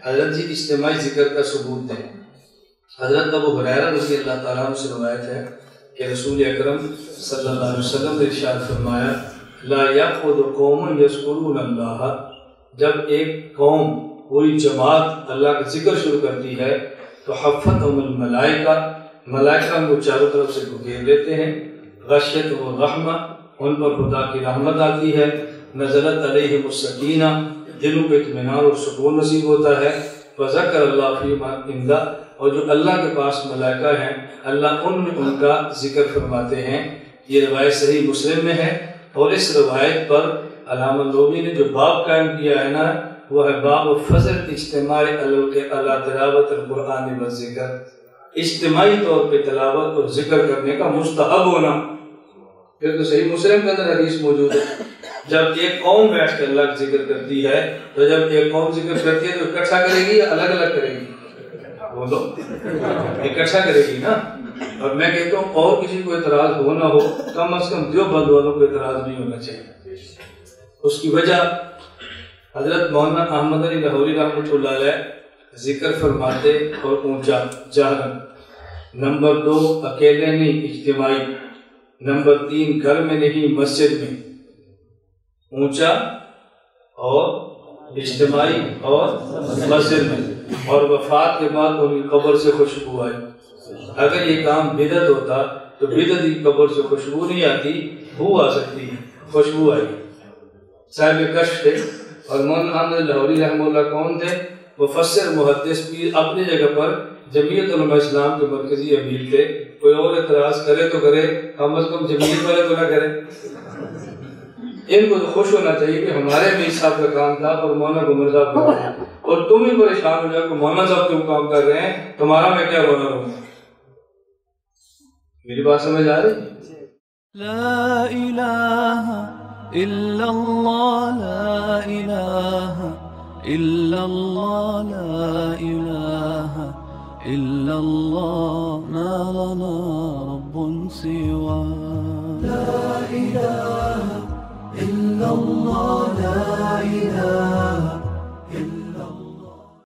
حضرت جی اجتماعی ذکر کا ثبوت دیں۔ حضرت ابو ہریرہ رضی اللہ تعالیٰ عنہ سے روایت ہے کہ رسول اکرم صلی اللہ علیہ وسلم نے ارشاد فرمایا لا یقعد قوم یذکرون اللہ، جب ایک قوم پوری جماعت اللہ کا ذکر شروع کرتی ہے تو حفتہم الملائکہ، ملائکہ ان کو چاروں طرف سے گھیر لیتے ہیں، غشیتہم الرحمہ، ان پر خدا کی رحمت آتی ہے، نزلت علیہم السکینہ، دلوں کو اطمینان اور سکون نصیب ہوتا ہے، وذکر اللہ فی من عنده، اور جو اللہ کے پاس ملائکہ ہیں اللہ ان میں ان کا ذکر فرماتے ہیں۔ یہ روایت صحیح مسلم میں ہے، اور اس روایت پر علامہ نووی نے جو باب قائم کیا ہے نا وہ ہے باب فضل اجتماع علی تلاوت القرآن و ذکر، اجتماعی طور پہ تلاوت اور ذکر کرنے کا مستحب ہونا۔ پھر تو صحیح مسلم کے اندر حدیث موجود ہے، جب ایک قوم بیٹھ کے اللہ کا ذکر کرتی ہے تو جب ایک قوم ذکر کرتی ہے تو اکٹھا کرے گی یا الگ الگ کرے گی؟ بولو، اکٹھا کرے گی نا۔ اور میں کہتا ہوں اور کسی کو اعتراض ہو نہ ہو، کم از کم دیوبند والوں کو اعتراض نہیں ہونا چاہیے۔ اس کی وجہ حضرت مولانا احمد علی لاہوری رحمۃ اللہ علیہ ذکر فرماتے اور اونچا جہرن، نمبر 2 اکیلے نہیں اجتماعی، نمبر 3 گھر میں نہیں مسجد میں، اونچا اور اجتماعی اور مسجد میں، اور وفات کے بعد ان کی قبر سے خوشبو آئی۔ اگر یہ کام بدعت ہوتا تو بدعت کی قبر سے خوشبو نہیں آتی، بو آ سکتی ہے، خوشبو آئی۔ صاحب کشف تھے، اور مولانا احمد لاہوری رحمہ اللہ کون تھے؟ مفسر محدث پیر، اپنی جگہ پر جمعیت علماء اسلام کے مرکزی امیر تھے۔ کوئی اور اعتراض کرے تو کرے، کم از کم جمعیت والے تو نہ کرے۔ ان کو تو خوش ہونا چاہیے کہ ہمارے بھی صاحب کا کام تھا اور مولانا گمر صاحب کا کام، اور تم ہی پریشان ہو جاؤ کہ مولانا صاحب کیوں کام کر رہے ہیں، تمہارا میں کیا رونا رہوں گا۔ میری بات سمجھ آ رہی؟ لا الہ الا اللہ، لا الہ الا اللہ، لا الہ الا اللہ، ما لنا رب سواه۔